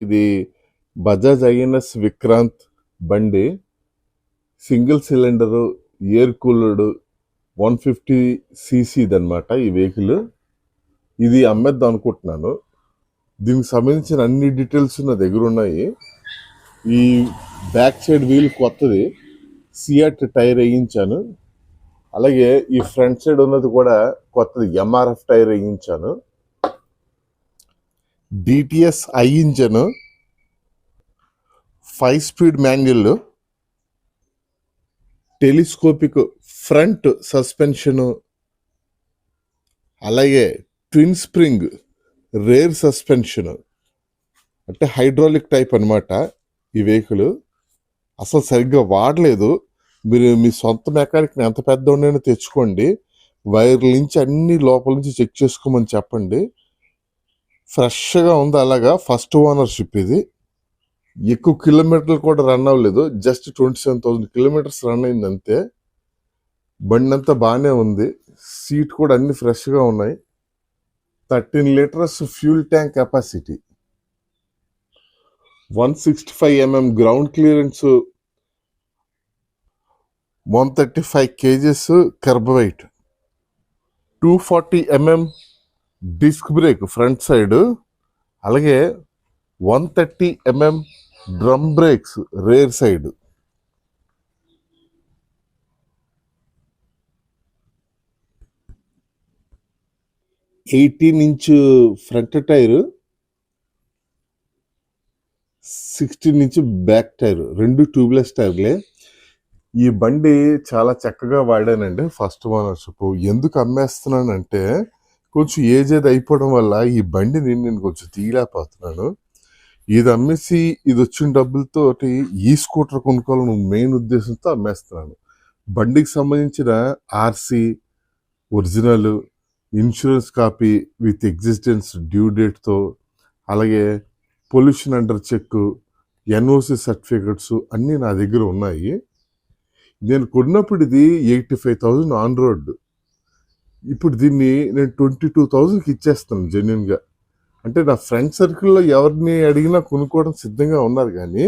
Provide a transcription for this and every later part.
ఇది బజాజ్ ఐఎన్ఎస్ విక్రాంత్ బండి, single cylinder, air కూలర్డ్, 150cc అనమాట ఈ వెహికల్. ఇది అమ్మేద్దాం అనుకుంటున్నాను. దీనికి సంబంధించిన అన్ని డీటెయిల్స్ నా దగ్గర ఉన్నాయి. ఈ బ్యాక్ సైడ్ వీల్ కొత్తది, సియాట్ టైర్ వేయించాను. అలాగే ఈ ఫ్రంట్ సైడ్ ఉన్నది కూడా కొత్తది, ఎంఆర్ఎఫ్ టైర్ వేయించాను. DTS i engine, 5 speed manual, telescopic front suspension, అలాగే ట్విన్ స్ప్రింగ్ రేర్ సస్పెన్షన్, అంటే హైడ్రాలిక్ టైప్ అనమాట ఈ వెహికల్. అసలు సరిగ్గా వాడలేదు. మీరు మీ సొంత మెకానిక్ని ఎంత పెద్ద ఉండైనా తెచ్చుకోండి, వైర్ల నుంచి అన్ని లోపల నుంచి చెక్ చేసుకోమని చెప్పండి. ఫ్రెష్గా ఉంది. అలాగా ఫస్ట్ ఓనర్షిప్ ఇది. ఎక్కువ కిలోమీటర్లు కూడా రన్ అవ్వలేదు, జస్ట్ 27,000 కిలోమీటర్స్ రన్ అయింది అంతే. బండి అంతా బాగానే ఉంది. సీట్ కూడా అన్ని ఫ్రెష్గా ఉన్నాయి. 13 litres fuel tank capacity, 165 mm ground clearance, 135 kgs kerb weight, 240 mm disc brake front side, అలాగే 130 mm drum brakes rear side. Inch front tyre, 16 back tyre, రెండు ట్యూబ్లెస్ టైర్లే. ఈ బండి చాలా చక్కగా వాడానండి. First ownership. ఎందుకు అమ్మేస్తున్నానంటే, కొంచెం ఏజ్ అది అయిపోవడం వల్ల ఈ బండిని నేను కొంచెం తీయలేకపోతున్నాను. ఇది అమ్మేసి ఇది వచ్చిన డబ్బులతోటి ఈ స్కూటర్ కొనుక్కోవాలని మెయిన్ ఉద్దేశంతో అమ్మేస్తున్నాను. బండికి సంబంధించిన RC original, insurance copy with existence due డేట్తో, అలాగే pollution under check, NOC certificates అన్నీ నా దగ్గర ఉన్నాయి. నేను కొన్నప్పుడు ఇది 85,000 ఆన్ రోడ్. ఇప్పుడు దీన్ని నేను 22,000కి ఇచ్చేస్తాను జెన్యున్గా. అంటే నా ఫ్రెండ్ సర్కిల్లో ఎవరిని అడిగినా కొనుక్కోవడం సిద్ధంగా ఉన్నారు. కానీ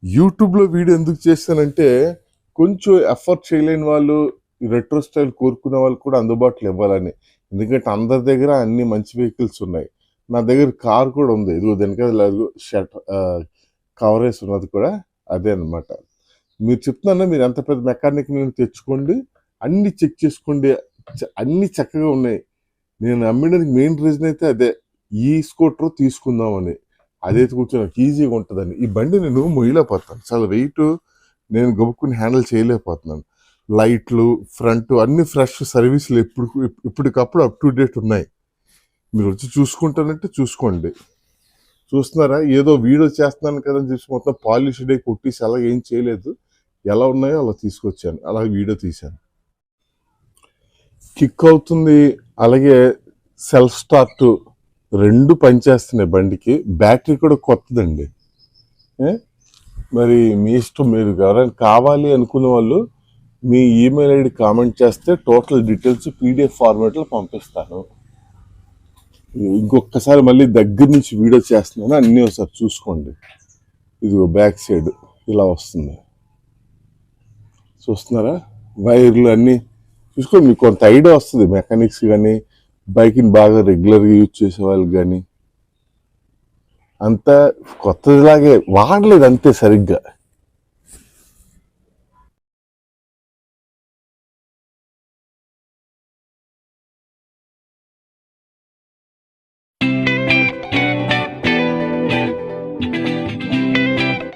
యూట్యూబ్లో వీడియో ఎందుకు చేస్తానంటే, కొంచెం ఎఫర్ట్ చేయలేని వాళ్ళు, రెట్రో స్టైల్ కోరుకునే వాళ్ళు కూడా అందుబాటులో ఇవ్వాలని. ఎందుకంటే అందరి దగ్గర అన్ని మంచి వెహికల్స్ ఉన్నాయి. నా దగ్గర కార్ కూడా ఉంది, ఇదిగో వెనకాల షర్ట్ కవరేజ్ ఉన్నది కూడా అదే అనమాట. మీరు చెప్తున్నా, మీరు ఎంత పెద్ద మెకానిక్ నేను తెచ్చుకోండి, అన్ని చెక్ చేసుకోండి, అన్ని చక్కగా ఉన్నాయి. నేను అమ్మడానికి మెయిన్ రీజన్ అయితే అదే, ఈ స్కూటర్ తీసుకుందామని. అదైతే కొంచెం నాకు ఈజీగా ఉంటుందని. ఈ బండి నేను మొయ్యలేకపోతాను, చాలా వెయిట్, నేను గబుక్కుని హ్యాండిల్ చేయలేకపోతున్నాను. లైట్లు, ఫ్రంట్ అన్ని ఫ్రెష్ సర్వీసులు ఇప్పటికప్పుడు అప్ టు డేట్ ఉన్నాయి. మీరు వచ్చి చూసుకుంటానంటే చూసుకోండి. చూస్తున్నారా, ఏదో వీడియో చేస్తున్నాను కదని చెప్పి మొత్తం పాలిష్ డే కొట్టేసి అలా ఏం చేయలేదు. ఎలా ఉన్నాయో అలా తీసుకొచ్చాను, అలా వీడియో తీశాను. కిక్ అవుతుంది, అలాగే సెల్ఫ్ స్టార్ట్ రెండు పనిచేస్తున్నాయి బండికి. బ్యాటరీ కూడా కొత్తదండి. మరి మీ ఇష్టం, మీరు ఎవరైనా కావాలి అనుకునే వాళ్ళు మీ ఈమెయిల్ ఐడి కామెంట్ చేస్తే టోటల్ డీటెయిల్స్ పీడిఎఫ్ ఫార్మాట్లో పంపిస్తాను. ఇంకొకసారి మళ్ళీ దగ్గర నుంచి వీడియో చేస్తున్నాను, అన్నీ ఒకసారి చూసుకోండి. ఇదిగో బ్యాక్ సైడ్ ఇలా వస్తుంది, చూస్తున్నారా, వైర్లు అన్నీ చూసుకోండి. మీకు కొంత ఐడియా వస్తుంది, మెకానిక్స్ కానీ బైక్ని బాగా రెగ్యులర్గా యూజ్ చేసే వాళ్ళకి కానీ. అంతా కొత్తదిలాగే వాడలేదు అంతే సరిగ్గా.